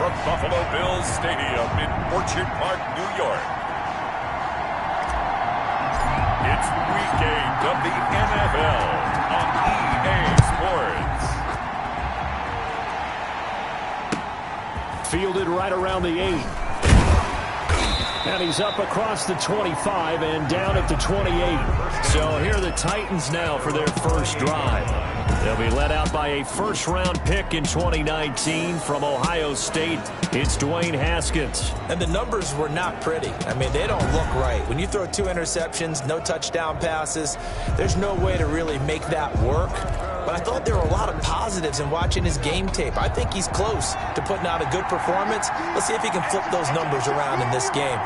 from Buffalo Bills Stadium in Orchard Park, New York. It's Week 8 of the NFL on EA Sports. Fielded right around the 8. And he's up across the 25 and down at the 28. So here are the Titans now for their first drive. They'll be led out by a first-round pick in 2019 from Ohio State. It's Dwayne Haskins. And the numbers were not pretty. I mean, they don't look right. When you throw 2 interceptions, no touchdown passes, there's no way to really make that work. But I thought there were a lot of positives in watching his game tape. I think he's close to putting out a good performance. Let's see if he can flip those numbers around in this game.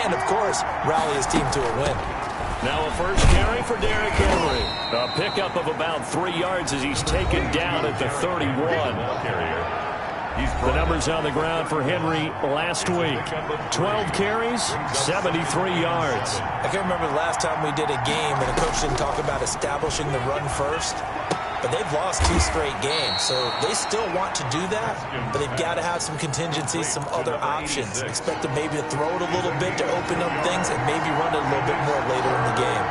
And, of course, rally his team to a win. Now a first carry for Derrick Henry. A pickup of about 3 yards as he's taken down at the 31. The numbers on the ground for Henry last week. 12 carries, 73 yards. I can't remember the last time we did a game and a coach didn't talk about establishing the run first. But they've lost 2 straight games, so they still want to do that, but they've got to have some contingencies, some other options. Expect them maybe to throw it a little bit to open up things and maybe run it a little bit more later in the game.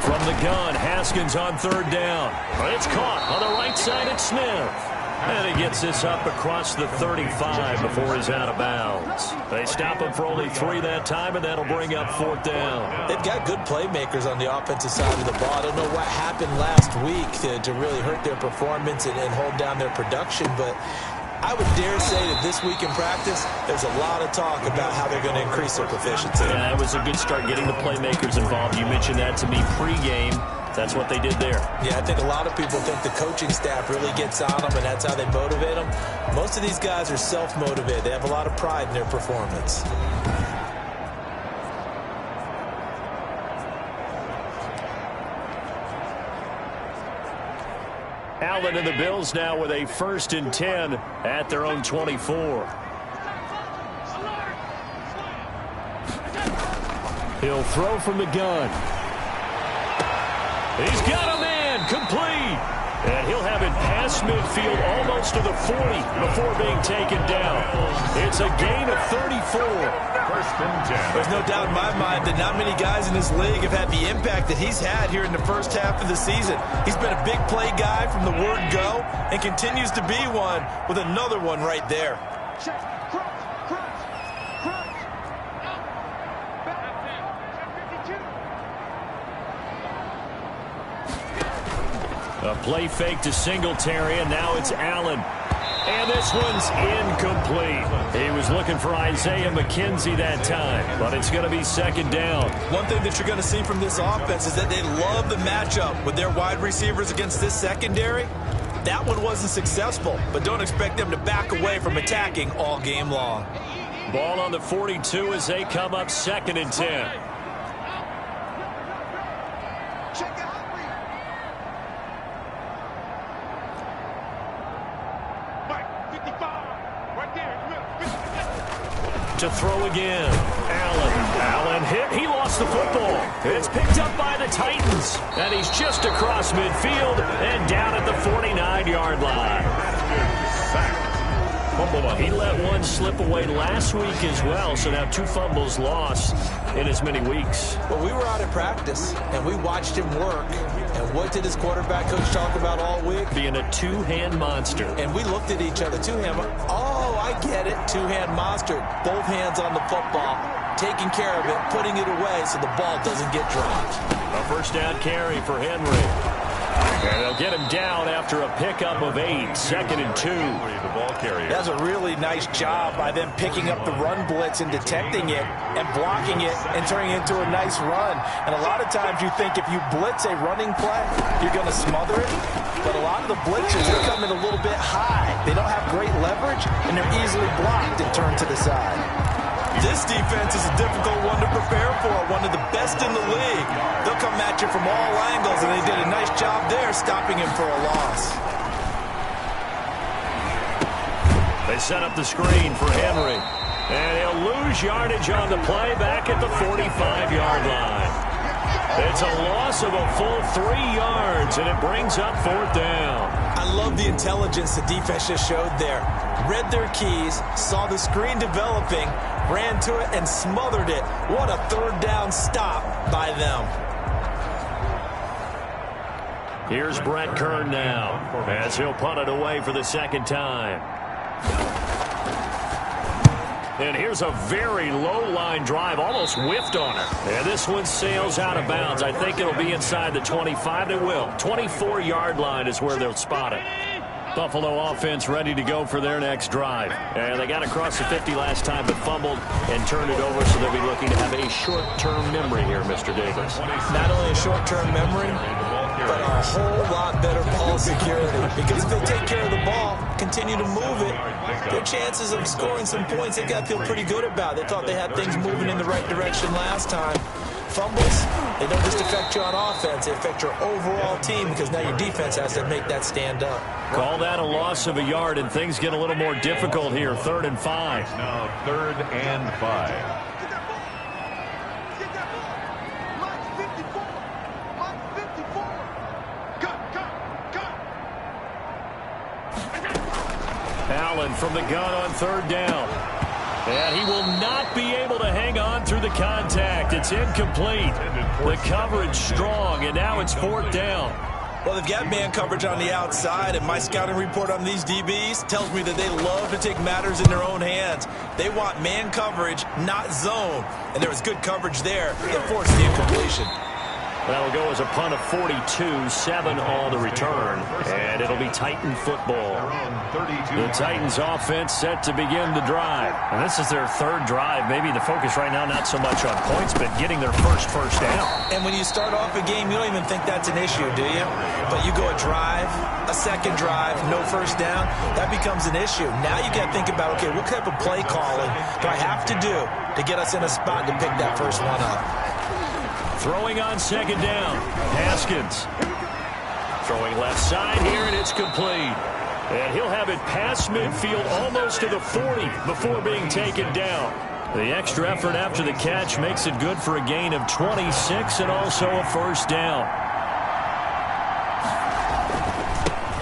From the gun, Haskins on 3rd down. It's caught on the right side at Smith. And he gets this up across the 35 before he's out of bounds. They stop him for only 3 that time, and that'll bring up 4th down. They've got good playmakers on the offensive side of the ball. I don't know what happened last week to really hurt their performance and hold down their production, but I would dare say that this week in practice, there's a lot of talk about how they're going to increase their proficiency. Yeah, that was a good start getting the playmakers involved. You mentioned that to me pregame. That's what they did there. Yeah, I think a lot of people think the coaching staff really gets on them, and that's how they motivate them. Most of these guys are self-motivated. They have a lot of pride in their performance. Allen and the Bills now with a 1st and 10 at their own 24. He'll throw from the gun. He's got a man, complete. And he'll have it past midfield almost to the 40 before being taken down. It's a gain of 34. 1st and 10. There's no doubt in my mind that not many guys in this league have had the impact that he's had here in the first half of the season. He's been a big play guy from the word go and continues to be one with another one right there. A play fake to Singletary, and now it's Allen. And this one's incomplete. He was looking for Isaiah McKenzie that time, but it's going to be 2nd down. One thing that you're going to see from this offense is that they love the matchup with their wide receivers against this secondary. That one wasn't successful, but don't expect them to back away from attacking all game long. Ball on the 42 as they come up 2nd and 10. To throw again. Allen hit. He lost the football. It's picked up by the Titans. And he's just across midfield and down at the 49-yard line. He let one slip away last week as well, so now 2 fumbles lost in as many weeks. Well, we were out at practice, and we watched him work. And what did his quarterback coach talk about all week? Being a 2-hand monster. And we looked at each other. 2-hand. Oh, I get it. 2-hand monster. Both hands on the football, taking care of it, putting it away so the ball doesn't get dropped. A 1st down carry for Henry. And they'll get him down after a pickup of 8. 2nd and 2. That's a really nice job by them picking up the run blitz and detecting it and blocking it and turning it into a nice run. And a lot of times you think if you blitz a running play, you're going to smother it. But a lot of the blitzes are coming a little bit high. They don't have great leverage, and they're easily blocked and turned to the side. This defense is a difficult one to prepare for, one of the best in the league. They'll come at you from all angles, and they did a nice job there stopping him for a loss. They set up the screen for Henry. And he'll lose yardage on the play back at the 45-yard line. It's a loss of a full 3 yards, and it brings up 4th down. I love the intelligence the defense just showed there. Read their keys, saw the screen developing, ran to it, and smothered it. What a third down stop by them. Here's Brett Kern now, as he'll punt it away for the second time. And here's a very low-line drive, almost whiffed on it. And this one sails out of bounds. I think it'll be inside the 25. It will. 24-yard line is where they'll spot it. Buffalo offense ready to go for their next drive. And they got across the 50 last time, but fumbled and turned it over, so they'll be looking to have a short-term memory here, Mr. Davis. Not only a short-term memory, but a whole lot better ball security. Because if they take care of the ball, continue to move it, their chances of scoring some points, they've got to feel pretty good about. They thought they had things moving in the right direction last time. Fumbles, they don't just affect you on offense, they affect your overall team because now your defense has to make that stand up. Call that a loss of a yard, and things get a little more difficult here. 3rd and 5. Now 3rd and 5. Allen from the gun on 3rd down. And he will not be able to hang on through the contact. It's incomplete. The coverage strong, and now it's 4th down. Well, they've got man coverage on the outside, and my scouting report on these DBs tells me that they love to take matters in their own hands. They want man coverage, not zone. And there was good coverage there that forced the incompletion. That'll go as a punt of 42, 7 on the return, and it'll be Titan football. The Titans offense set to begin the drive. And this is their 3rd drive. Maybe the focus right now not so much on points, but getting their first down. And when you start off a game, you don't even think that's an issue, do you? But you go a drive, a second drive, no first down, that becomes an issue. Now you got to think about, okay, what type of play calling do I have to do to get us in a spot to pick that first one up? Throwing on 2nd down, Haskins. Throwing left side here, and it's complete. And he'll have it past midfield almost to the 40 before being taken down. The extra effort after the catch makes it good for a gain of 26 and also a first down.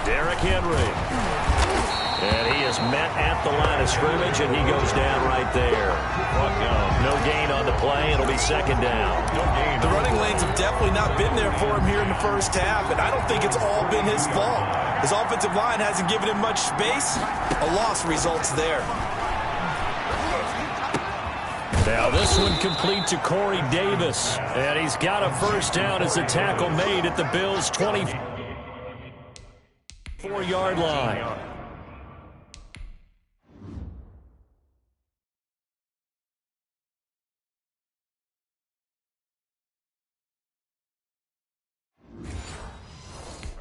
Derrick Henry. And he is met at the line of scrimmage, and he goes down right there. No gain on the play. It'll be 2nd down. The running lanes have definitely not been there for him here in the first half, and I don't think it's all been his fault. His offensive line hasn't given him much space. A loss results there. Now this one complete to Corey Davis, and he's got a first down as the tackle made at the Bills' 24-yard line.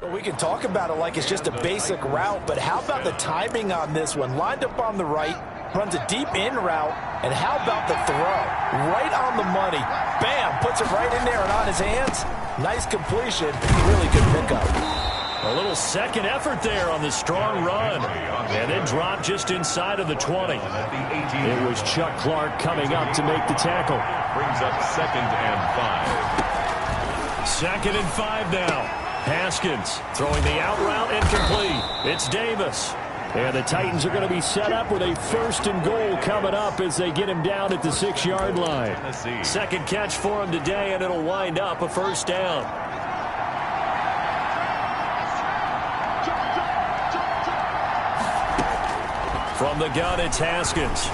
Well, we can talk about it like it's just a basic route, but how about the timing on this one? Lined up on the right, runs a deep in route, and how about the throw? Right on the money. Bam, puts it right in there and on his hands. Nice completion. Really good pickup. A little second effort there on the strong run. And then dropped just inside of the 20. It was Chuck Clark coming up to make the tackle. Brings up 2nd and 5. 2nd and 5 now. Haskins throwing the out route incomplete. It's Davis. And the Titans are going to be set up with a 1st and goal coming up as they get him down at the 6-yard line. Second catch for him today, and it'll wind up a first down. From the gun, it's Haskins.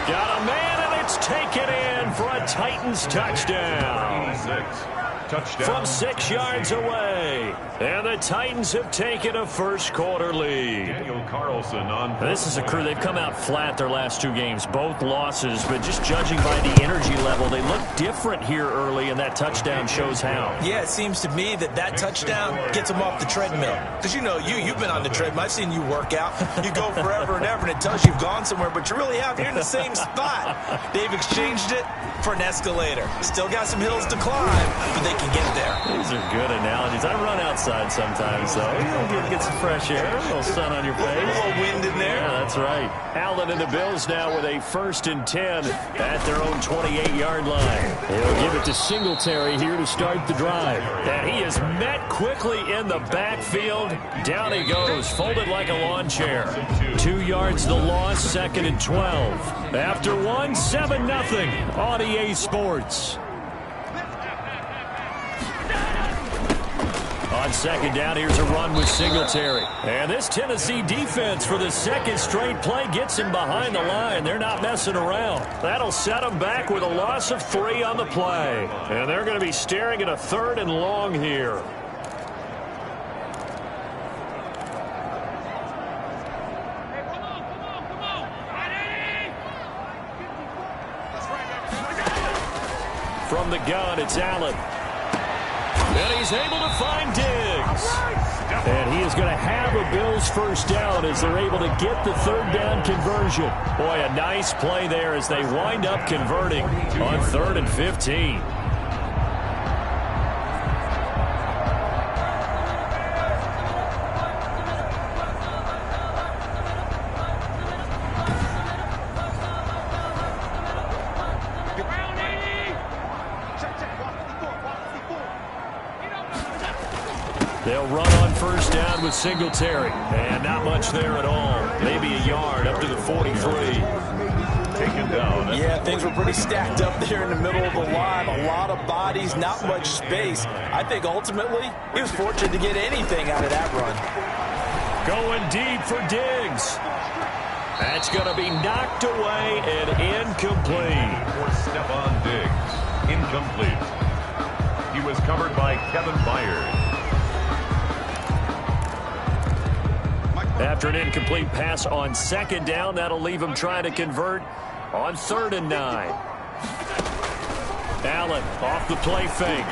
Got a man, and it's taken in for a Titans touchdown. 86. Touchdown. From 6 yards away. And the Titans have taken a first-quarter lead. Daniel Carlson on. This is a crew. They've come out flat their last 2 games. Both losses, but just judging by the energy level, they look different here early, and that touchdown shows how. Yeah, it seems to me that touchdown gets them off the treadmill. Because you know, you've been on the treadmill. I've seen you work out. You go forever and ever, and it tells you you've gone somewhere, but you really have. You're in the same spot. They've exchanged it for an escalator. Still got some hills to climb, but they can get there. These are good analogies. I run outside sometimes, so you get some fresh air, a little sun on your face. A little wind in there. Yeah, that's right. Allen and the Bills now with a 1st and 10 at their own 28-yard line. He'll give it to Singletary here to start the drive. And he is met quickly in the backfield. Down he goes, folded like a lawn chair. 2 yards the loss, 2nd and 12. After 1, 7-0 on EA Sports. On 2nd down, here's a run with Singletary. And this Tennessee defense for the 2nd straight play gets him behind the line. They're not messing around. That'll set them back with a loss of 3 on the play. And they're going to be staring at a 3rd and long here. From the gun, it's Allen. And he's able to find Diggs. And he is going to have a Bills 1st down as they're able to get the 3rd down conversion. Boy, a nice play there as they wind up converting on 3rd and 15. They'll run on 1st down with Singletary. And not much there at all. Maybe a yard up to the 43. Taken down. Yeah, things were pretty stacked up there in the middle of the line. A lot of bodies, not much space. I think ultimately he was fortunate to get anything out of that run. Going deep for Diggs. That's going to be knocked away and incomplete. For Stephon Diggs. Incomplete. He was covered by Kevin Byard. After an incomplete pass on 2nd down, that'll leave him trying to convert on 3rd and 9. Allen off the play fake.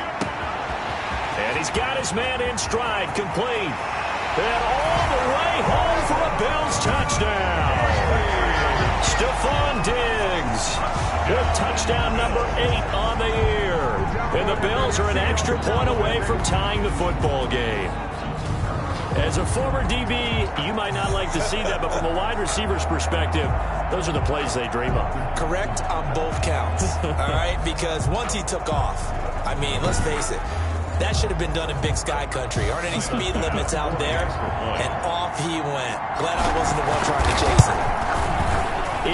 And he's got his man in stride, complete. And all the way home for a Bills touchdown. Stephon Diggs with touchdown number 8 on the year. And the Bills are an extra point away from tying the football game. As a former DB, you might not like to see that, but from a wide receiver's perspective, those are the plays they dream of. Correct on both counts, all right? Because once he took off, I mean, let's face it, that should have been done in Big Sky Country. Aren't any speed limits out there? And off he went. Glad I wasn't the one trying to chase it.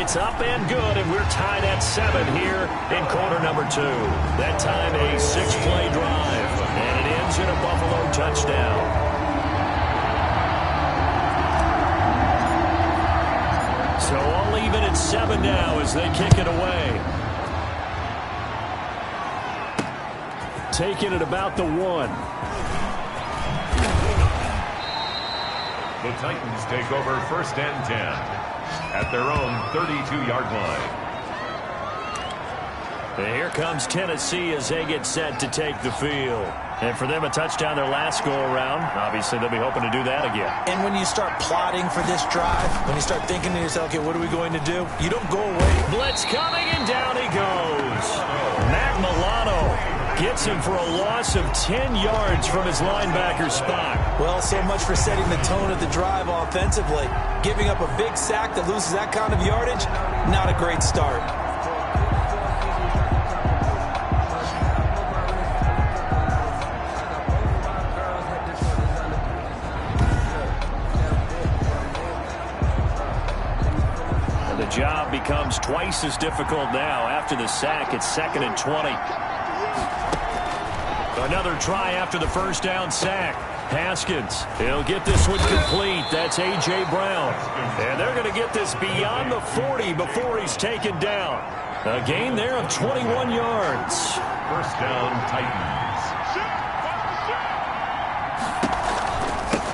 It's up and good, and we're tied at 7 here in quarter number 2. That time a 6-play drive, and it ends in a Buffalo touchdown. So all even at 7 now as they kick it away. Taking it about the 1. The Titans take over 1st and 10 at their own 32-yard line. And here comes Tennessee as they get set to take the field. And for them, a touchdown their last go-around. Obviously, they'll be hoping to do that again. And when you start plotting for this drive, when you start thinking to yourself, okay, what are we going to do? You don't go away. Blitz coming, and down he goes. Matt Milano gets him for a loss of 10 yards from his linebacker spot. Well, so much for setting the tone of the drive offensively. Giving up a big sack that loses that kind of yardage, not a great start. The job becomes twice as difficult now after the sack. It's 2nd and 20. Another try after the 1st down sack. Haskins, he'll get this one complete. That's A.J. Brown. And they're going to get this beyond the 40 before he's taken down. A gain there of 21 yards. 1st down, Titans.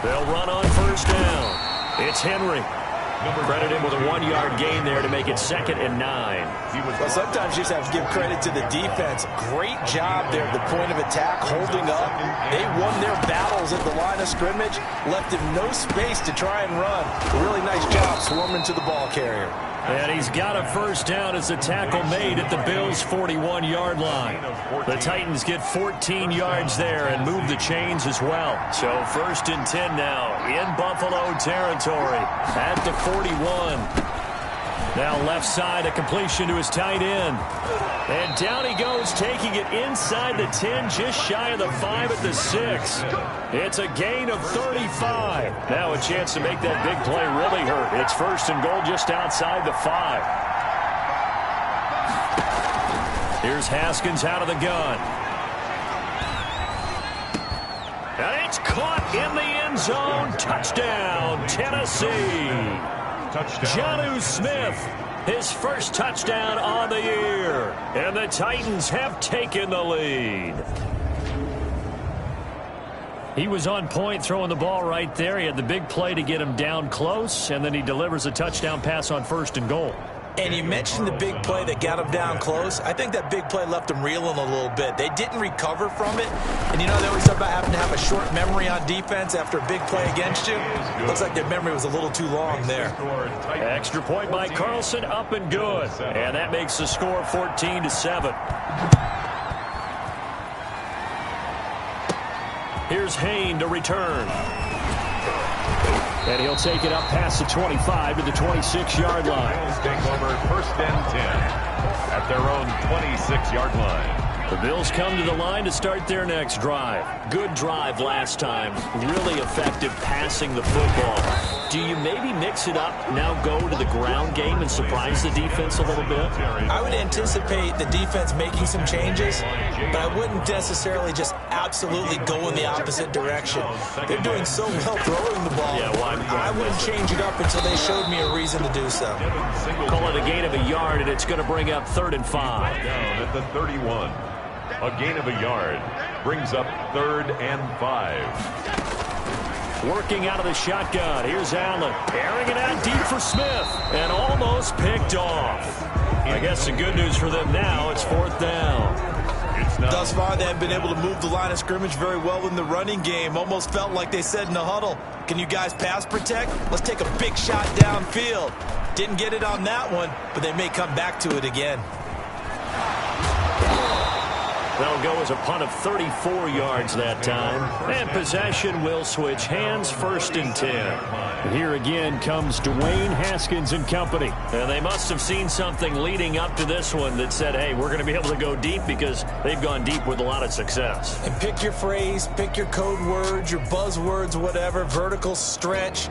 They'll run on 1st down. It's Henry. Credit him with a 1-yard gain there to make it 2nd and 9. Well, sometimes you just have to give credit to the defense. Great job there at the point of attack, holding up. They won their battles at the line of scrimmage, left him no space to try and run. A really nice job swarming to the ball carrier. And he's got a first down as the tackle made at the Bills' 41-yard line. The Titans get 14 yards there and move the chains as well. So 1st and 10 now in Buffalo territory at the 41. Now left side, a completion to his tight end. And down he goes, taking it inside the 10, just shy of the 5 at the 6. It's a gain of 35. Now a chance to make that big play really hurt. It's 1st and goal just outside the 5. Here's Haskins out of the gun. And it's caught in the end zone. Touchdown, Tennessee. Jonnu Smith, his first touchdown on the year. And the Titans have taken the lead. He was on point throwing the ball right there. He had the big play to get him down close, and then he delivers a touchdown pass on 1st and goal. And you mentioned the big play that got him down close. I think that big play left him reeling a little bit. They didn't recover from it. And you know, they always talk about having to have a short memory on defense after a big play against you. Looks like their memory was a little too long there. Extra point by Carlson, up and good. And that makes the score 14-7. Here's Hayne to return. And he'll take it up past the 25 to the 26-yard line. Bills take over 1st and 10 at their own 26-yard line. The Bills come to the line to start their next drive. Good drive last time. Really effective passing the football. Do you maybe mix it up, now go to the ground game and surprise the defense a little bit? I would anticipate the defense making some changes, but I wouldn't necessarily just absolutely go in the opposite direction. They're doing so well throwing the ball. Yeah, well, I wouldn't change it up until they showed me a reason to do so. Call it a gain of a yard, and it's going to bring up 3rd and 5. Down at the 31. A gain of a yard brings up 3rd and 5. Working out of the shotgun. Here's Allen. Airing it out deep for Smith. And almost picked off. I guess the good news for them now, it's 4th down. Thus far, they have been able to move the line of scrimmage very well in the running game. Almost felt like they said in the huddle, can you guys pass protect? Let's take a big shot downfield. Didn't get it on that one, but they may come back to it again. That'll go as a punt of 34 yards that time. And possession will switch hands, 1st and 10. Here again comes Dwayne Haskins and company. And they must have seen something leading up to this one that said, hey, we're going to be able to go deep because they've gone deep with a lot of success. And pick your phrase, pick your code words, your buzzwords, whatever, vertical stretch,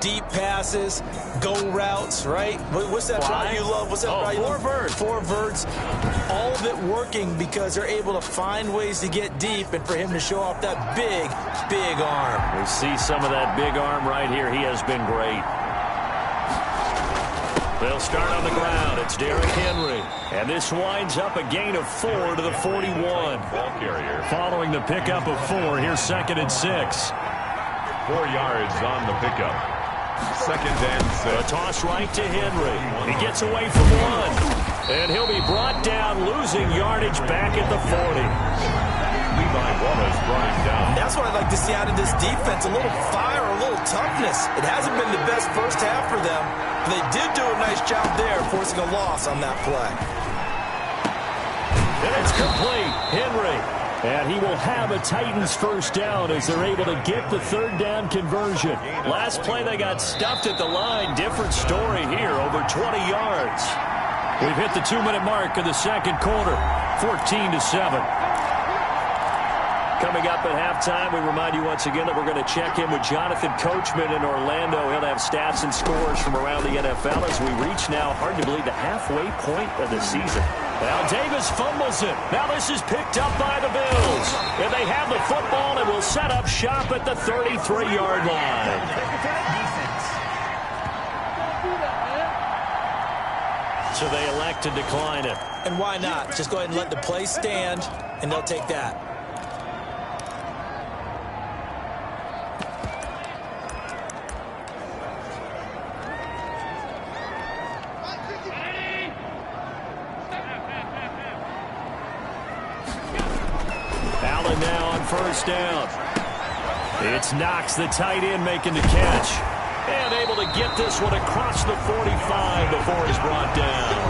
deep passes, go routes, right? What's that route you love? What's that route you love? 4 verts. 4 verts. All of it working because they're able to find ways to get deep and for him to show off that big, big arm. We see some of that big arm right here. He has been great. They'll start on the ground. It's Derrick Henry. And this winds up a gain of 4 to the 41. Ball carrier. Following the pickup of 4, here's 2nd and 6. 4 yards on the pickup. 2nd and 6. A toss right to Henry. He gets away from 1. And he'll be brought down, losing yardage back at the 40. Levi Wallace brought him down. And that's what I'd like to see out of this defense, a little fire, a little toughness. It hasn't been the best first half for them, but they did do a nice job there, forcing a loss on that play. And it's complete. Henry. And he will have a Titans first down as they're able to get the 3rd down conversion. Last play they got stuffed at the line. Different story here, over 20 yards. We've hit the 2-minute mark of the 2nd quarter, 14-7. Coming up at halftime, we remind you once again that we're going to check in with Jonathan Coachman in Orlando. He'll have stats and scores from around the NFL as we reach now, hard to believe, the halfway point of the season. Now Davis fumbles it. Now this is picked up by the Bills. And they have the football and will set up shop at the 33-yard line. So they elect to decline it. And why not? Just go ahead and let the play stand, and they'll take that. Allen now on first down. It's Knox, the tight end, making the catch. And able to get this one across the 45 before he's brought down.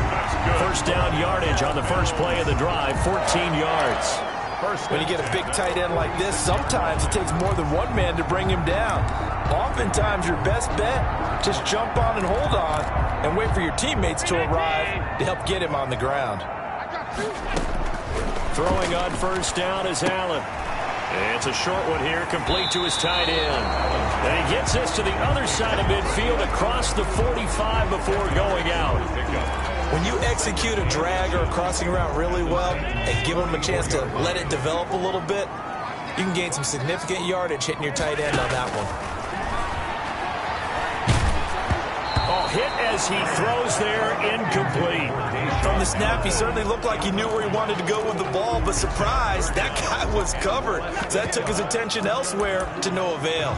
First down yardage on the first play of the drive, 14 yards. When you get a big tight end like this, sometimes it takes more than one man to bring him down. Oftentimes, your best bet, just jump on and hold on and wait for your teammates to arrive to help get him on the ground. Throwing on first down is Allen. It's a short one here, complete to his tight end. And he gets this to the other side of midfield across the 45 before going out. When you execute a drag or a crossing route really well and give them a chance to let it develop a little bit, you can gain some significant yardage hitting your tight end on that one. Oh, hit as he throws there, incomplete. From the snap, he certainly looked like he knew where he wanted to go with the ball, but surprise, that guy was covered. So that took his attention elsewhere to no avail.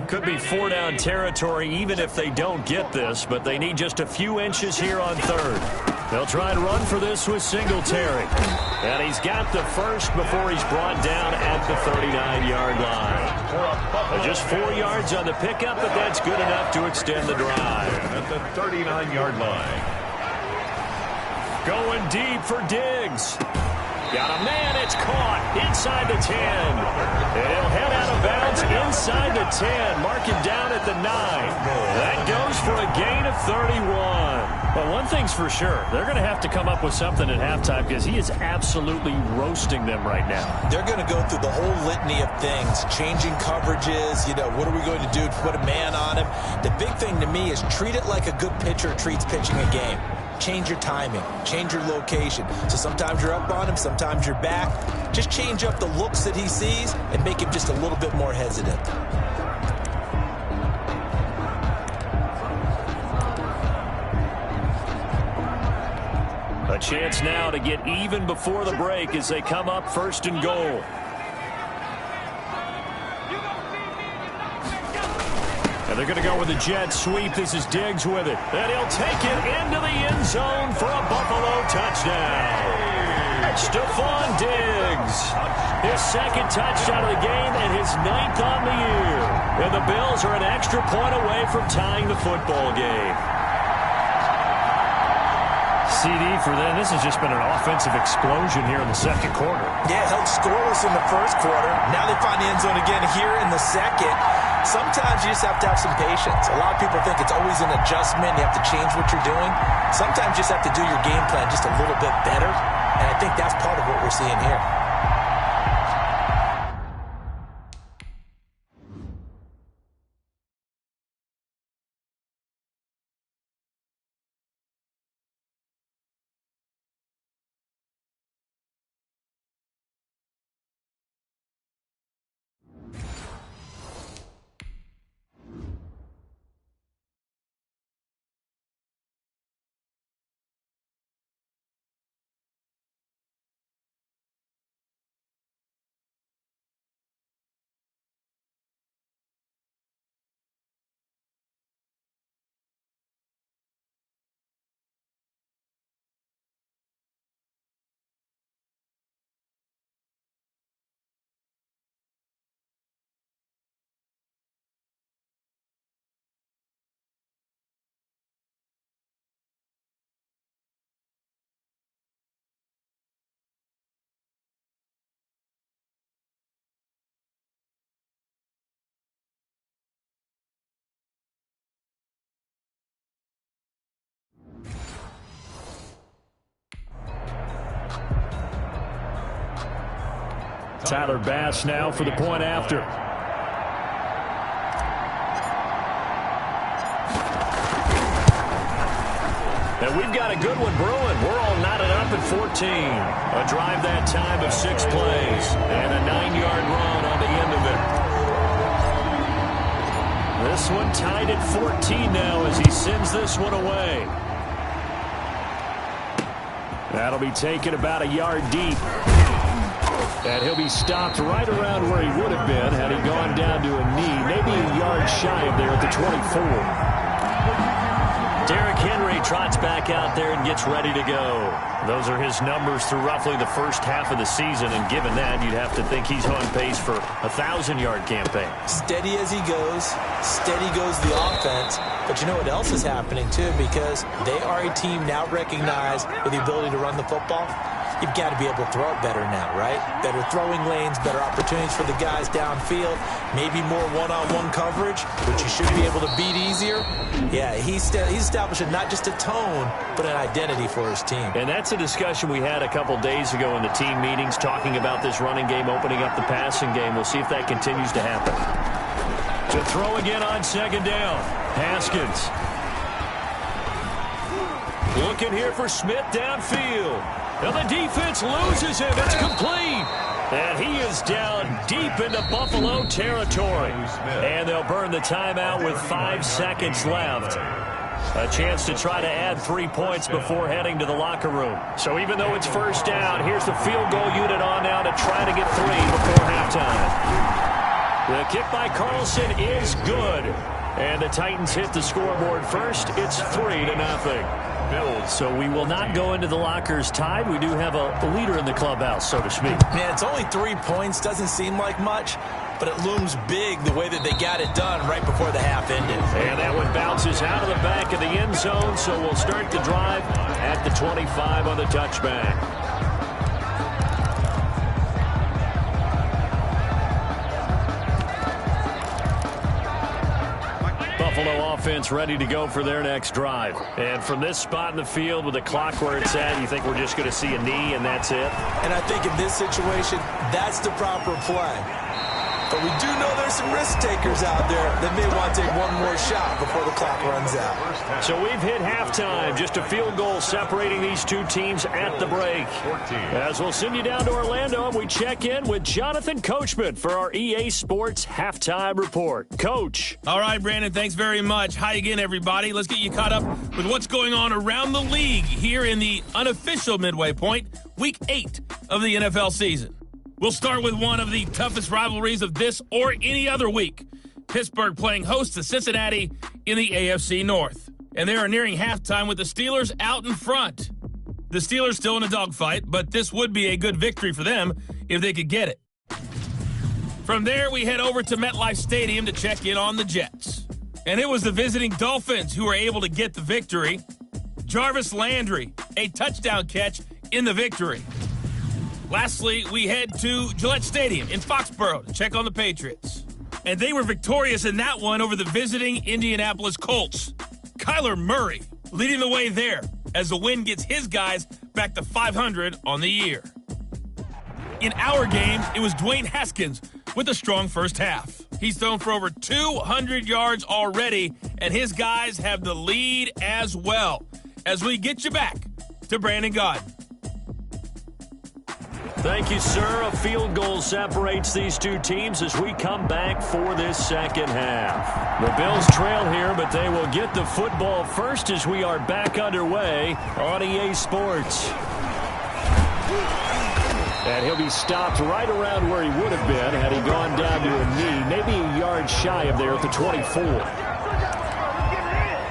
Could be 4-down territory even if they don't get this, but they need just a few inches here on third. They'll try and run for this with Singletary. And he's got the first before he's brought down at the 39-yard line. Just 4 yards on the pickup, but that's good enough to extend the drive. At the 39-yard line. Going deep for Diggs. Got a man, it's caught inside the 10. And he'll head out of bounds inside the 10. Mark him down at the 9. That goes for a gain of 31. But one thing's for sure, they're going to have to come up with something at halftime because he is absolutely roasting them right now. They're going to go through the whole litany of things, changing coverages, what are we going to do to put a man on him? The big thing to me is treat it like a good pitcher treats pitching a game. Change your timing, change your location. So sometimes you're up on him, sometimes you're back. Just change up the looks that he sees and make him just a little bit more hesitant. A chance now to get even before the break as they come up first and goal. And they're going to go with a jet sweep. This is Diggs with it. And he'll take it into the end zone for a Buffalo touchdown. Stephon Diggs. His second touchdown of the game and his 9th on the year. And the Bills are an extra point away from tying the football game. CD for them. This has just been an offensive explosion here in the second quarter. Yeah, held scoreless in the first quarter. Now they find the end zone again here in the second. Sometimes you just have to have some patience. A lot of people think it's always an adjustment. You have to change what you're doing. Sometimes you just have to do your game plan just a little bit better. And I think that's part of what we're seeing here. Tyler Bass now for the point after. And we've got a good one brewing. We're all knotted up at 14. A drive that time of 6 plays. And a 9-yard run on the end of it. This one tied at 14 now as he sends this one away. That'll be taken about a yard deep. And he'll be stopped right around where he would have been had he gone down to a knee, maybe a yard shy of there at the 24. Derrick Henry trots back out there and gets ready to go. Those are his numbers through roughly the first half of the season, and given that, you'd have to think he's on pace for a 1,000-yard campaign. Steady as he goes, steady goes the offense. But you know what else is happening, too, because they are a team now recognized with the ability to run the football. You've got to be able to throw it better now, right? Better throwing lanes, better opportunities for the guys downfield, maybe more one-on-one coverage, which you should be able to beat easier. Yeah, he's establishing not just a tone, but an identity for his team. And that's a discussion we had a couple days ago in the team meetings, talking about this running game opening up the passing game. We'll see if that continues to happen. To throw again on second down, Haskins. Looking here for Smith downfield. Now the defense loses him. It's complete. And he is down deep into Buffalo territory. And they'll burn the timeout with 5 seconds left. A chance to try to add 3 points before heading to the locker room. So even though it's first down, here's the field goal unit on now to try to get 3 before halftime. The kick by Carlson is good. And the Titans hit the scoreboard first. It's 3-0. So we will not go into the lockers tied. We do have a leader in the clubhouse, so to speak. Man, it's only 3 points. Doesn't seem like much, but it looms big the way that they got it done right before the half ended. And that one bounces out of the back of the end zone, so we'll start the drive at the 25 on the touchback. Buffalo offense ready to go for their next drive. And from this spot in the field with the clock where it's at, you think we're just going to see a knee and that's it? And I think in this situation, that's the proper play. But we do know there's some risk takers out there that may want to take one more shot before the clock runs out. So we've hit halftime. Just a field goal separating these two teams at the break. As we'll send you down to Orlando, and we check in with Jonathan Coachman for our EA Sports Halftime Report. Coach. All right, Brandon, thanks very much. Hi again, everybody. Let's get you caught up with what's going on around the league here in the unofficial midway point, Week 8 of the NFL season. We'll start with one of the toughest rivalries of this or any other week. Pittsburgh playing host to Cincinnati in the AFC North. And they are nearing halftime with the Steelers out in front. The Steelers still in a dogfight, but this would be a good victory for them if they could get it. From there, we head over to MetLife Stadium to check in on the Jets. And it was the visiting Dolphins who were able to get the victory. Jarvis Landry, a touchdown catch in the victory. Lastly, we head to Gillette Stadium in Foxborough to check on the Patriots. And they were victorious in that one over the visiting Indianapolis Colts. Kyler Murray leading the way there as the win gets his guys back to 500 on the year. In our game, it was Dwayne Haskins with a strong first half. He's thrown for over 200 yards already, and his guys have the lead as well. As we get you back to Brandon Gaudin. Thank you, sir. A field goal separates these two teams as we come back for this second half. The Bills trail here, but they will get the football first as we are back underway on EA Sports. And he'll be stopped right around where he would have been had he gone down to a knee, maybe a yard shy of there at the 24.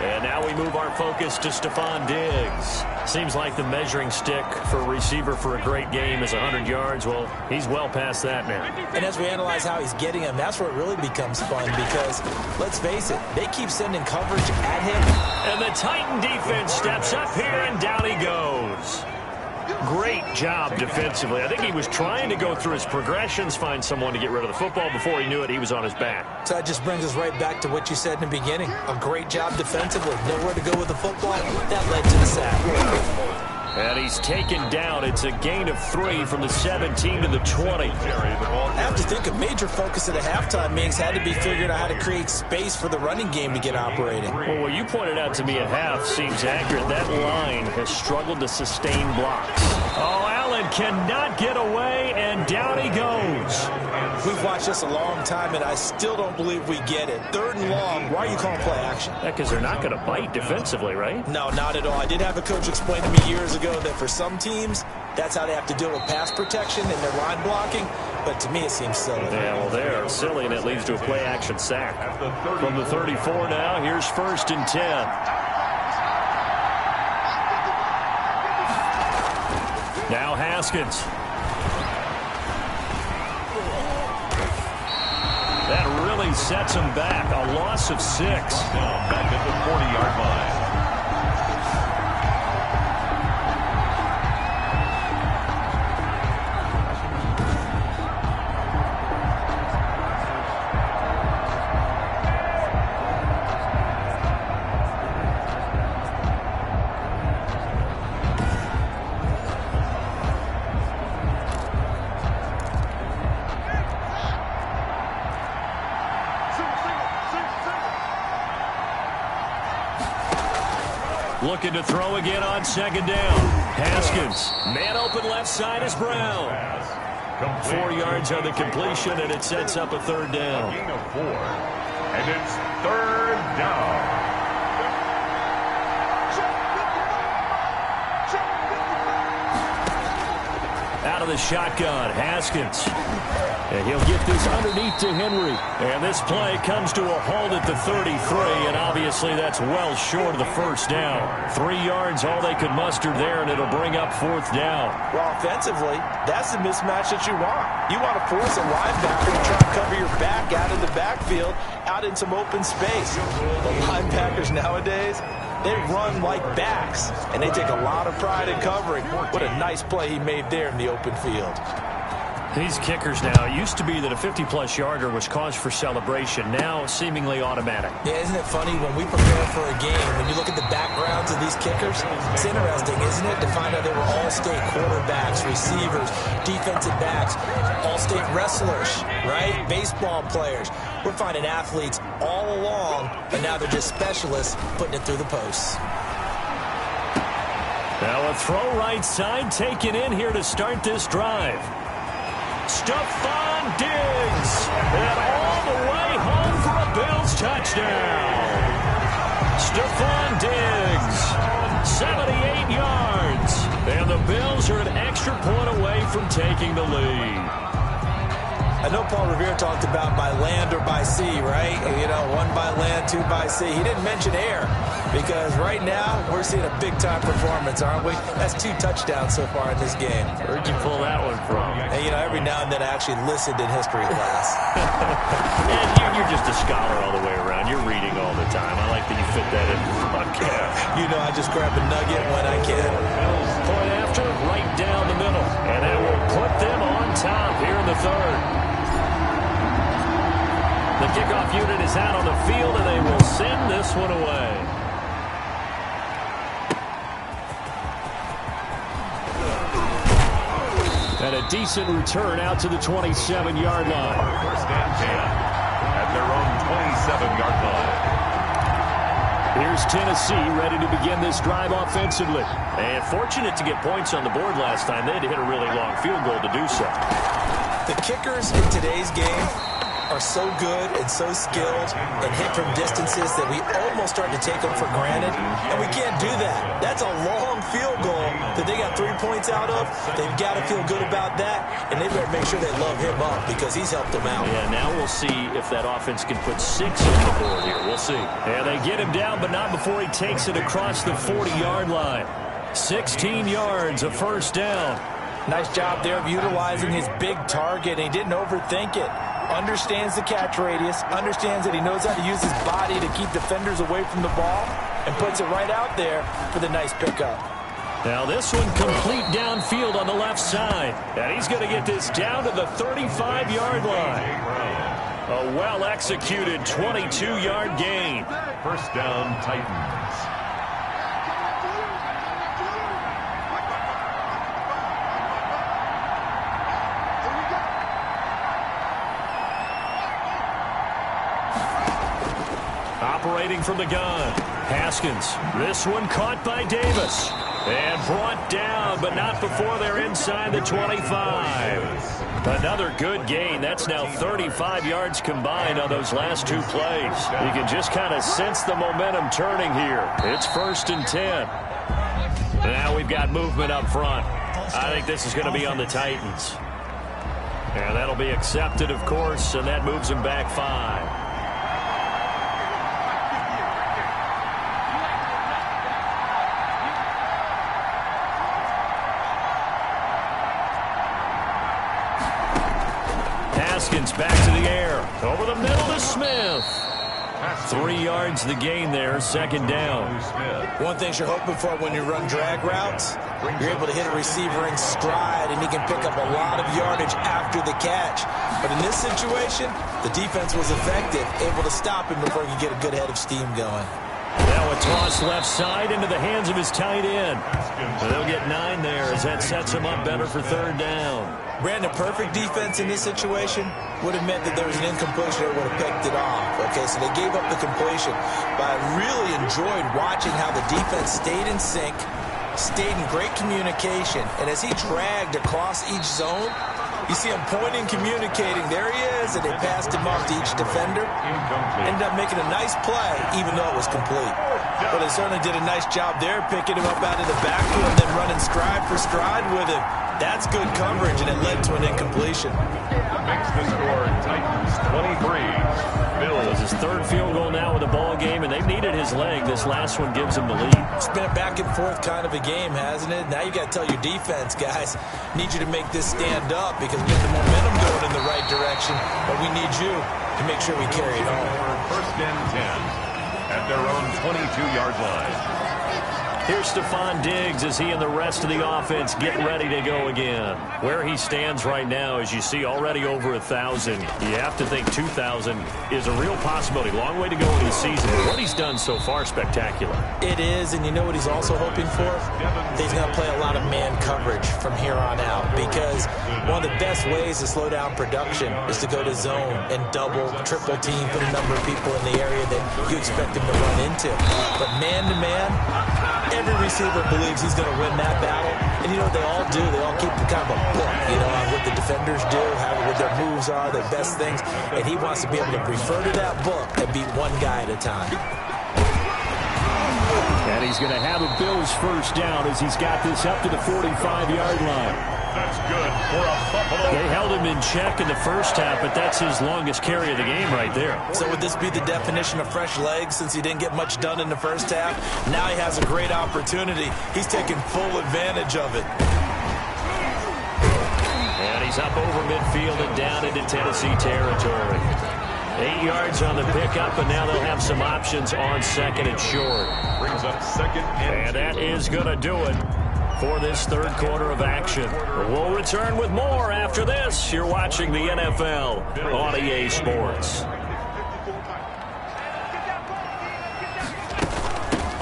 And now we move our focus to Stephon Diggs. Seems like the measuring stick for a receiver for a great game is 100 yards. Well, he's well past that now. And as we analyze how he's getting them, that's where it really becomes fun because, let's face it, they keep sending coverage at him. And the Titan defense steps up here, and down he goes. Great job defensively. I think he was trying to go through his progressions, find someone to get rid of the football. Before he knew it, he was on his back. So that just brings us right back to what you said in the beginning. A great job defensively. Nowhere to go with the football. That led to the sack. And he's taken down. It's a gain of 3 from the 17 to the 20. I have to think a major focus at a halftime meetings had to be figuring out how to create space for the running game to get operating. Well, what you pointed out to me at half seems accurate. That line has struggled to sustain blocks. Oh, Allen cannot get away, and down he goes. We've watched this a long time, and I still don't believe we get it. 3rd and long, why are you calling play action? Yeah, because they're not going to bite defensively, right? No, not at all. I did have a coach explain to me years ago that for some teams, that's how they have to deal with pass protection and their line blocking. But to me, it seems silly. Yeah, well, they're silly, and it leads to a play-action sack. From the 34 now, here's 1st and 10. Now Haskins. That really sets him back. A loss of 6. Back at the 40-yard line. Looking to throw again on second down. Haskins. Man open left side is Brown. 4 yards on the completion, and it sets up a third down. Gain of 4. And it's third down. Out of the shotgun, Haskins. And he'll get this underneath to Henry. And this play comes to a halt at the 33, and obviously that's well short of the first down. 3 yards, all they could muster there, and it'll bring up fourth down. Well, offensively, that's the mismatch that you want. You want to force a linebacker to try and cover your back out of the backfield, out in some open space. The linebackers nowadays, they run like backs, and they take a lot of pride in covering. What a nice play he made there in the open field. These kickers now, it used to be that a 50-plus yarder was cause for celebration. Now, seemingly automatic. Yeah, isn't it funny when we prepare for a game, when you look at the backgrounds of these kickers, it's interesting, isn't it, to find out they were all-state quarterbacks, receivers, defensive backs, all-state wrestlers, right? Baseball players. We're finding athletes all along, and now they're just specialists putting it through the posts. Now a throw right side taken in here to start this drive. Stephon Diggs, and all the way home for a Bills touchdown. Stephon Diggs, 78 yards, and the Bills are an extra point away from taking the lead. I know Paul Revere talked about by land or by sea, right? You know, 1 by land, 2 by sea. He didn't mention air because right now we're seeing a big-time performance, aren't we? That's 2 touchdowns so far in this game. Where'd you pull that one from? And, you know, every now and then I actually listened in history class. And you're just a scholar all the way around. You're reading all the time. I like that you fit that in the podcast. You know, I just grab a nugget when I can. Point after, right down the middle. And that will put them on top here in the third. The kickoff unit is out on the field, and they will send this one away. And a decent return out to the 27-yard line. First and 10 at their own 27-yard line. Here's Tennessee ready to begin this drive offensively. And fortunate to get points on the board last time. They had to hit a really long field goal to do so. The kickers in today's game are so good and so skilled and hit from distances that we almost start to take them for granted, and we can't do that. That's a long field goal that they got 3 points out of. They've got to feel good about that, and they better make sure they love him up because he's helped them out. Yeah, now we'll see if that offense can put 6 on the board here. We'll see. Yeah, they get him down, but not before he takes it across the 40-yard line. 16 yards, a first down. Nice job there of utilizing his big target, and he didn't overthink it. Understands the catch radius, understands that he knows how to use his body to keep defenders away from the ball, and puts it right out there for the nice pickup. Now this one complete downfield on the left side. And he's going to get this down to the 35-yard line. A well-executed 22-yard gain. First down, Titans. Operating from the gun, Haskins. This one caught by Davis. And brought down, but not before they're inside the 25. Another good gain. That's now 35 yards combined on those last 2 plays. You can just kind of sense the momentum turning here. It's 1st and 10. Now we've got movement up front. I think this is going to be on the Titans. And that'll be accepted, of course, and that moves them back 5. Haskins back to the air. Over the middle to Smith. 3 yards the gain there, second down. One thing you're hoping for when you run drag routes, you're able to hit a receiver in stride, and he can pick up a lot of yardage after the catch. But in this situation, the defense was effective, able to stop him before he could get a good head of steam going. Now a toss left side into the hands of his tight end. So they'll get 9 there as that sets him up better for third down. Brandon, perfect defense in this situation would have meant that there was an incompletion that would have picked it off. Okay, so they gave up the completion. But I really enjoyed watching how the defense stayed in sync, stayed in great communication, and as he dragged across each zone, you see him pointing, communicating. There he is, and they passed him off to each defender. Ended up making a nice play, even though it was complete. But they certainly did a nice job there, picking him up out of the backfield and then running stride for stride with him. That's good coverage, and it led to an incompletion. Makes the score Titans 23. Bills. His third field goal now with the ball game, and they've needed his leg. This last one gives him the lead. It's been a back and forth kind of a game, hasn't it? Now you got to tell your defense, guys, need you to make this stand up because we get the momentum going in the right direction, but we need you to make sure we carry it on. First and 10 at their own 22-yard line. Here's Stephon Diggs as he and the rest of the offense get ready to go again. Where he stands right now, as you see, already over 1,000. You have to think 2,000 is a real possibility. Long way to go in his season, but what he's done so far, spectacular. It is, and you know what he's also hoping for? He's going to play a lot of man coverage from here on out because one of the best ways to slow down production is to go to zone and double, triple team, put a number of people in the area that you expect him to run into. But man-to-man, every receiver believes he's going to win that battle. And you know what they all do? They all keep kind of a book, you know, on what the defenders do, what their moves are, their best things. And he wants to be able to refer to that book and beat one guy at a time. And he's going to have a Bills first down as he's got this up to the 45-yard line. That's good for a Buffalo. They held him in check in the first half, but that's his longest carry of the game right there. So would this be the definition of fresh legs since he didn't get much done in the first half? Now he has a great opportunity. He's taking full advantage of it. And he's up over midfield and down into Tennessee territory. 8 yards on the pickup, and now they'll have some options on second and short. Brings up second and that is going to do it for this third quarter of action. We'll return with more after this. You're watching the NFL on EA Sports.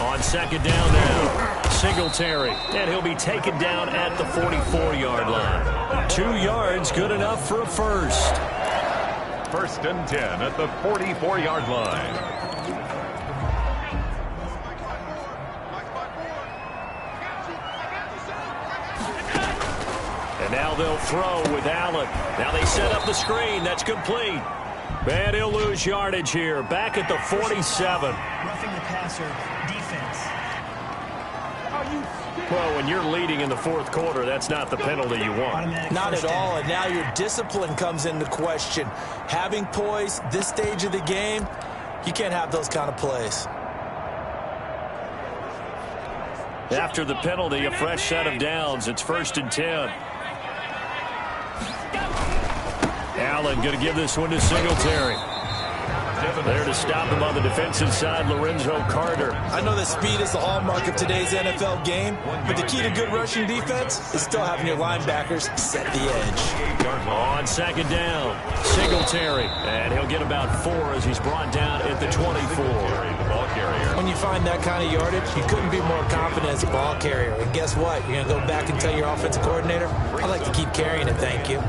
On second down now, Singletary, and he'll be taken down at the 44-yard line. 2 yards, good enough for a first. First and 10 at the 44-yard line. And now they'll throw with Allen. Now they set up the screen. That's complete. And he'll lose yardage here. Back at the 47. Roughing the passer, defense. Well, when you're leading in the fourth quarter, that's not the penalty you want. Not at all, and now your discipline comes into question. Having poise this stage of the game, you can't have those kind of plays. After the penalty, a fresh set of downs. It's first and 10. Allen going to give this one to Singletary. There to stop him on the defensive side, Lorenzo Carter. I know that speed is the hallmark of today's NFL game, but the key to good rushing defense is still having your linebackers set the edge. On second down, Singletary, and he'll get about 4 as he's brought down at the 24. When you find that kind of yardage, you couldn't be more confident as a ball carrier. And guess what? You're going to go back and tell your offensive coordinator, I'd like to keep carrying it, thank you.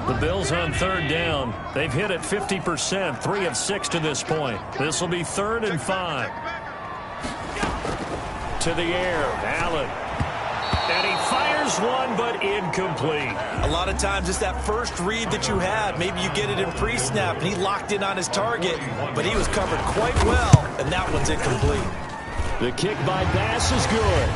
The Bills on third down. They've hit it 50%, 3 of 6 to this point. This will be 3rd and 5. To the air, Allen. And he fires one, but incomplete. A lot of times it's that first read that you had. Maybe you get it in pre-snap, and he locked in on his target, but he was covered quite well, and that one's incomplete. The kick by Bass is good.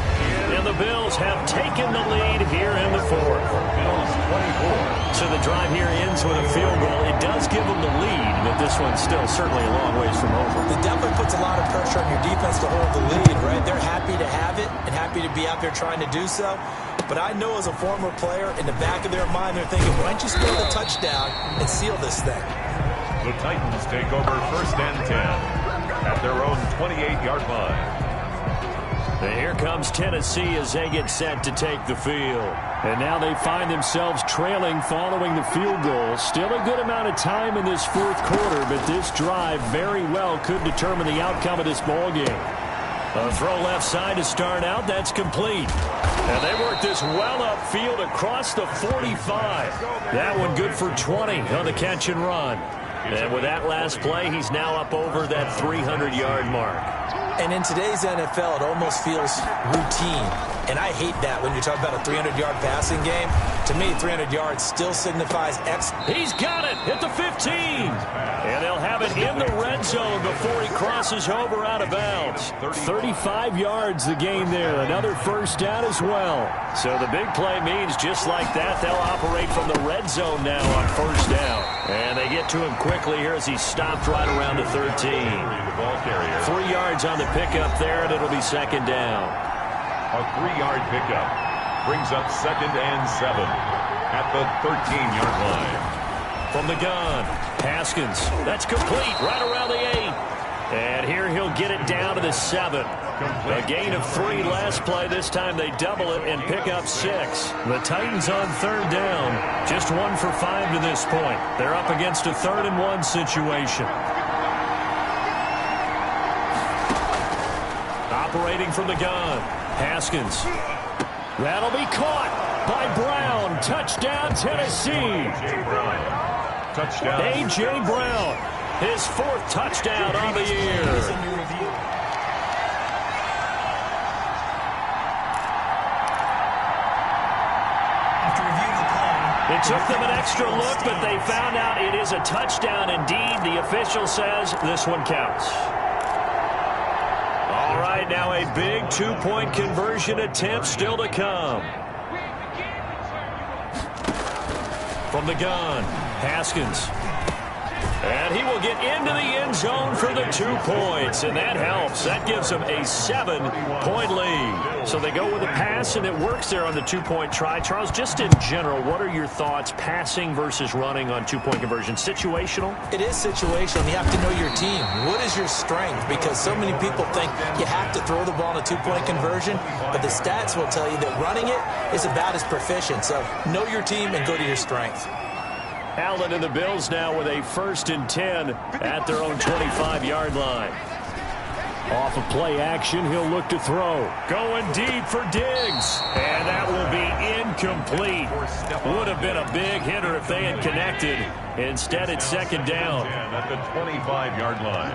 And the Bills have taken the lead here in the fourth. Bills 24. So the drive here ends with a field goal. It does give them the lead, but this one's still certainly a long ways from over. It definitely puts a lot of pressure on your defense to hold the lead, right? They're happy to have it and happy to be out there trying to do so. But I know as a former player, in the back of their mind, they're thinking, why don't you score the touchdown and seal this thing? The Titans take over 1st and 10 at their own 28-yard line. And here comes Tennessee as they get set to take the field. And now they find themselves trailing following the field goal. Still a good amount of time in this 4th quarter, but this drive very well could determine the outcome of this ball game. A throw left side to start out. That's complete. And they work this well upfield across the 45. That one good for 20 on the catch and run. And with that last play, he's now up over that 300-yard mark. And in today's NFL, it almost feels routine. And I hate that when you're talking about a 300-yard passing game. To me, 300 yards still signifies X. He's got it at the 15. And they'll have it in the red zone before he crosses over out of bounds. 35 yards the gain there. Another first down as well. So the big play means just like that, they'll operate from the red zone now on first down. And they get to him quickly here as he stopped right around the 13. 3 yards on the pickup there, and it'll be second down. A 3-yard pickup brings up 2nd and 7 at the 13-yard line. From the gun, Haskins. That's complete right around the 8. And here he'll get it down to the 7. A gain of 3 last play. This time they double it and pick up 6. The Titans on 3rd down. Just 1 for 5 to this point. They're up against a 3rd and 1 situation. Operating from the gun, Haskins. That'll be caught by Brown. Touchdown, Tennessee. A.J. Brown. Touchdown. A.J. Brown, his 4th touchdown on the year. It took them an extra look, but they found out it is a touchdown indeed. The official says this one counts. All right, now a big 2-point conversion attempt still to come. From the gun, Haskins. And he will get into the end zone for the 2 points, and that helps. That gives them a 7-point lead. So they go with a pass, and it works there on the 2-point try. Charles, just in general, what are your thoughts, passing versus running on 2-point conversion? Situational? It is situational. You have to know your team. What is your strength? Because so many people think you have to throw the ball in a 2-point conversion, but the stats will tell you that running it is about as proficient. So know your team and go to your strength. Allen and the Bills now with a 1st and 10 at their own 25-yard line. Off of play action, he'll look to throw. Going deep for Diggs. And that will be incomplete. Would have been a big hitter if they had connected. Instead, it's 2nd down. At the 25-yard line.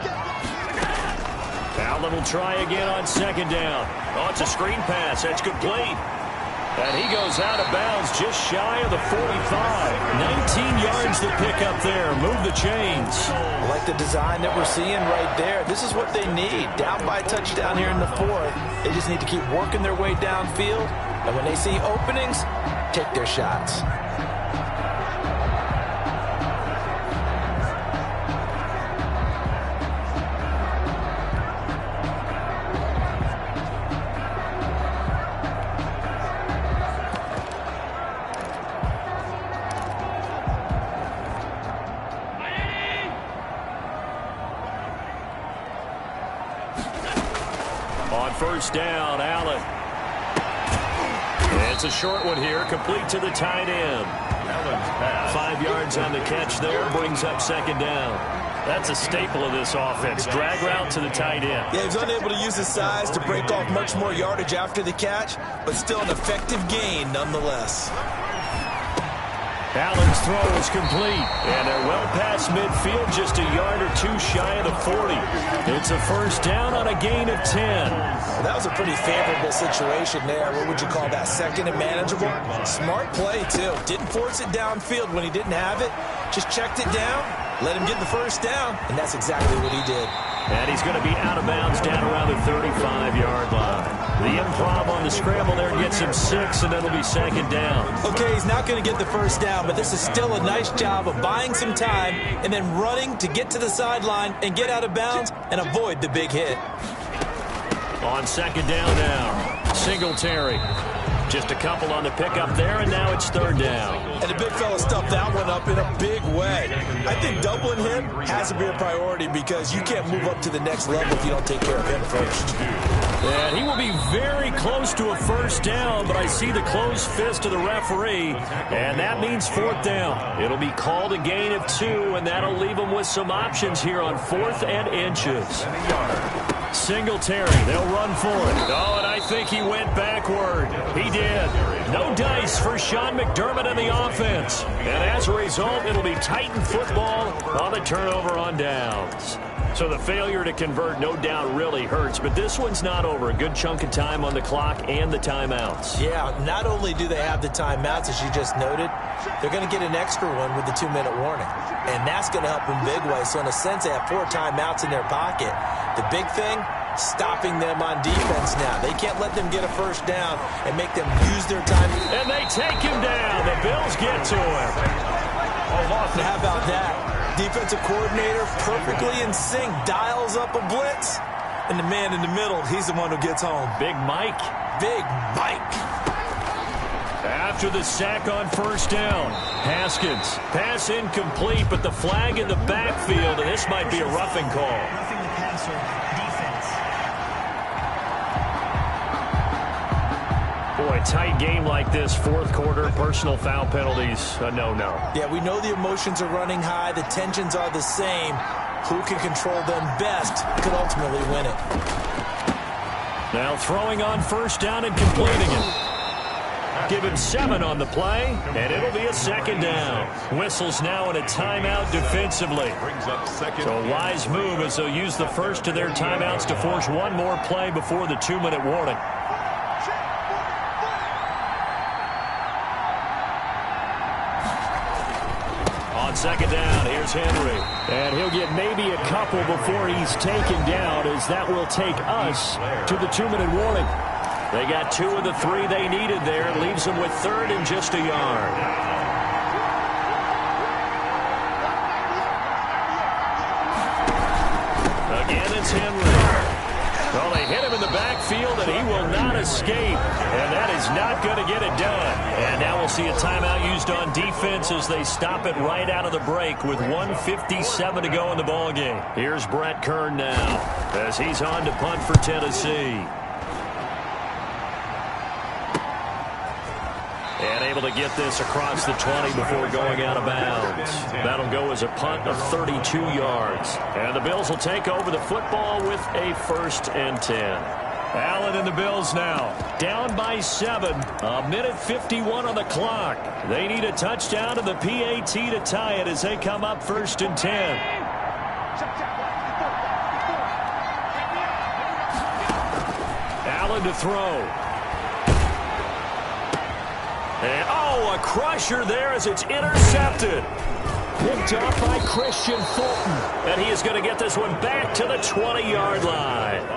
Allen will try again on 2nd down. Oh, it's a screen pass. That's complete. And he goes out of bounds just shy of the 45. 19 yards to pick up there. Move the chains. I like the design that we're seeing right there. This is what they need. Down by a touchdown here in the 4th. They just need to keep working their way downfield. And when they see openings, take their shots. On first down, Allen. It's a short one here, complete to the tight end. Allen's pass. 5 yards on the catch there, brings up 2nd down. That's a staple of this offense. Drag route to the tight end. Yeah, he's unable to use his size to break off much more yardage after the catch, but still an effective gain nonetheless. Allen's throw is complete, and they're well past midfield, just a yard or 2 shy of the 40. It's a first down on a gain of 10. Well, that was a pretty favorable situation there. What would you call that? 2nd and manageable? Smart play, too. Didn't force it downfield when he didn't have it. Just checked it down, let him get the first down, and that's exactly what he did. And he's going to be out of bounds down around the 35-yard line. The improv on the scramble there gets him 6, and it'll be 2nd down. Okay, he's not going to get the first down, but this is still a nice job of buying some time and then running to get to the sideline and get out of bounds and avoid the big hit. On 2nd down now, Singletary. Just a couple on the pickup there, and now it's third down. And the big fella stuffed that one up in a big way. I think doubling him has to be a priority because you can't move up to the next level if you don't take care of him first. And he will be very close to a first down, but I see the closed fist of the referee, and that means fourth down. It'll be called a gain of 2, and that'll leave them with some options here on 4th and inches. Singletary, they'll run for it. Oh, and I think he went backward. He did. No dice for Sean McDermott in the offense. And as a result, it'll be Titan football on the turnover on downs. So the failure to convert no doubt really hurts, but this one's not over. A good chunk of time on the clock and the timeouts. Yeah, not only do they have the timeouts, as you just noted, they're going to get an extra one with the 2-minute warning. And that's going to help in big way. So in a sense, they have 4 timeouts in their pocket. The big thing, stopping them on defense now. They can't let them get a first down and make them use their time. And they take him down. The Bills get to him. How about that? Defensive coordinator perfectly in sync, dials up a blitz. And the man in the middle, he's the one who gets home. Big Mike. Big Mike. After the sack on first down, Haskins. Pass incomplete, but the flag in the backfield, and this might be a roughing call. Roughing the passer, defense. Boy, tight game like this, fourth quarter, personal foul penalties, a no-no. Yeah, we know the emotions are running high. The tensions are the same. Who can control them best could ultimately win it. Now throwing on first down and completing it. Give him 7 on the play, and it'll be a second down. Whistles now in a timeout defensively. So a wise move as they'll use the first of their timeouts to force one more play before the 2-minute warning. On second down, here's Henry. And he'll get maybe a couple before he's taken down, as that will take us to the 2-minute warning. They got 2 of the 3 they needed there. It leaves them with third and just a yard. Again, it's Henry. Well, they hit him in the backfield, and he will not escape. And that is not going to get it done. And now we'll see a timeout used on defense as they stop it right out of the break with 1:57 to go in the ballgame. Here's Brett Kern now as he's on to punt for Tennessee. And able to get this across the 20 before going out of bounds. That'll go as a punt of 32 yards. And the Bills will take over the football with a 1st and 10. Allen and the Bills now down by 7. 1:51 on the clock. They need a touchdown to the PAT to tie it as they come up 1st and 10. Allen to throw. And, oh, a crusher there as it's intercepted. Picked off by Christian Fulton. And he is going to get this one back to the 20-yard line.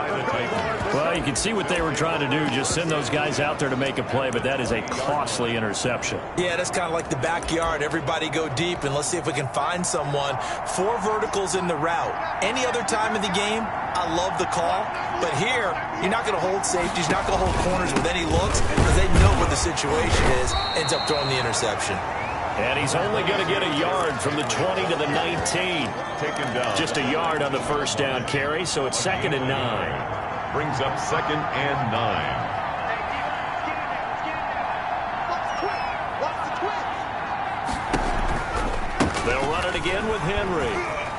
Well, you can see what they were trying to do, just send those guys out there to make a play, but that is a costly interception. Yeah, that's kind of like the backyard. Everybody go deep, and let's see if we can find someone. 4 verticals in the route. Any other time of the game, I love the call. But here, you're not going to hold safeties, you're not going to hold corners with any looks because they know what the situation is, ends up throwing the interception. And he's only going to get a yard from the 20 to the 19. Just a yard on the first down carry, so it's 2nd and 9. Brings up 2nd and 9. They'll run it again with Henry.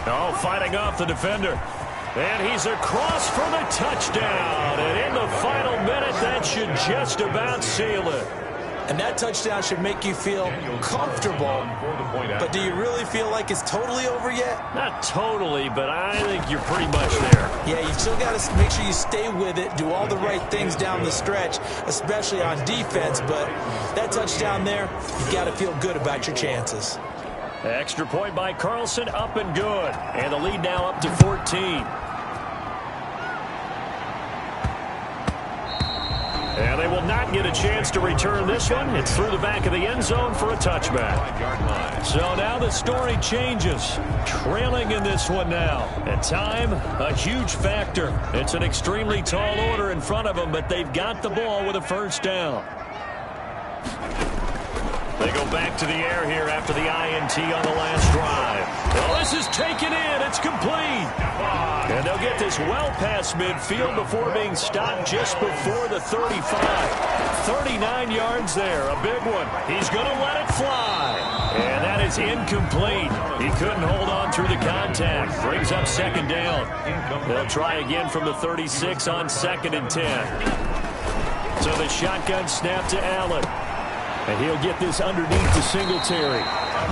Oh, fighting off the defender. And he's across for the touchdown. And in the final minute, that should just about seal it. And that touchdown should make you feel comfortable. But do you really feel like it's totally over yet? Not totally, but I think you're pretty much there. Yeah, you still got to make sure you stay with it, do all the right things down the stretch, especially on defense. But that touchdown there, you got to feel good about your chances. Extra point by Carlson, up and good. And the lead now up to 14. And they will not get a chance to return this one. It's through the back of the end zone for a touchback. So now the story changes. Trailing in this one now. And time, a huge factor. It's an extremely tall order in front of them, but they've got the ball with a first down. They go back to the air here after the INT on the last drive. Well, this is taken in. It's complete. And they'll get this well past midfield before being stopped just before the 35. 39 yards there, a big one. He's going to let it fly. And that is incomplete. He couldn't hold on through the contact. Brings up second down. They'll try again from the 36 on 2nd and 10. So the shotgun snap to Allen. And he'll get this underneath to Singletary.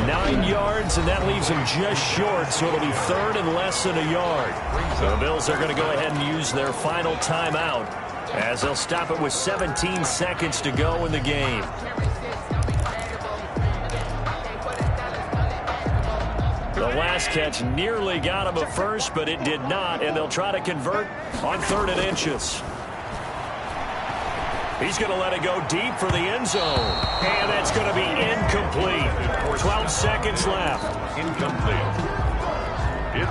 9 yards, and that leaves him just short, so it'll be 3rd and less than a yard. So the Bills are going to go ahead and use their final timeout as they'll stop it with 17 seconds to go in the game. The last catch nearly got him a first, but it did not, and they'll try to convert on 3rd and inches. He's going to let it go deep for the end zone. And that's going to be incomplete. 12 seconds left. Incomplete.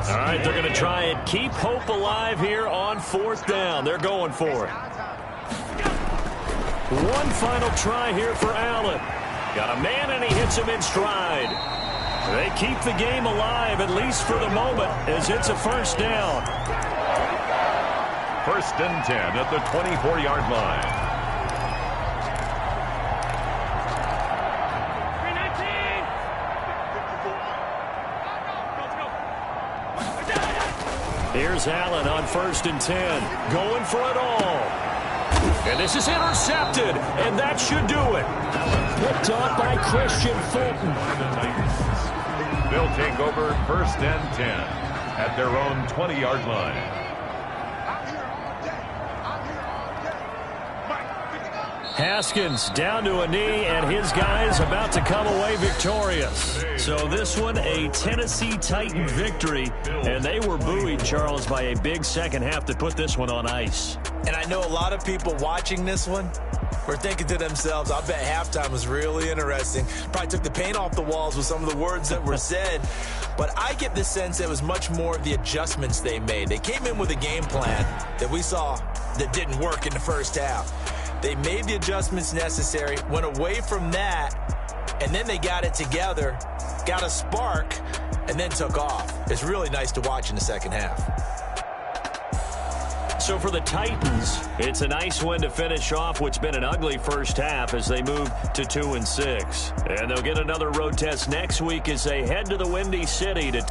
All right, they're going to try and keep hope alive here on 4th down. They're going for it. One final try here for Allen. Got a man, and he hits him in stride. They keep the game alive, at least for the moment, as it's a 1st down. 1st and 10 at the 24-yard line. Here's Allen on 1st and 10, going for it all. And this is intercepted, and that should do it. Picked off by Christian Fulton. They'll take over 1st and 10 at their own 20-yard line. Haskins down to a knee, and his guys about to come away victorious. So this one, a Tennessee Titan victory, and they were buoyed, Charles, by a big second half to put this one on ice. And I know a lot of people watching this one were thinking to themselves, I bet halftime was really interesting. Probably took the paint off the walls with some of the words that were said. But I get the sense it was much more the adjustments they made. They came in with a game plan that we saw that didn't work in the first half. They made the adjustments necessary, went away from that, and then they got it together, got a spark, and then took off. It's really nice to watch in the second half. So for the Titans, it's a nice win to finish off what's been an ugly first half as they move to 2-6. And they'll get another road test next week as they head to the Windy City to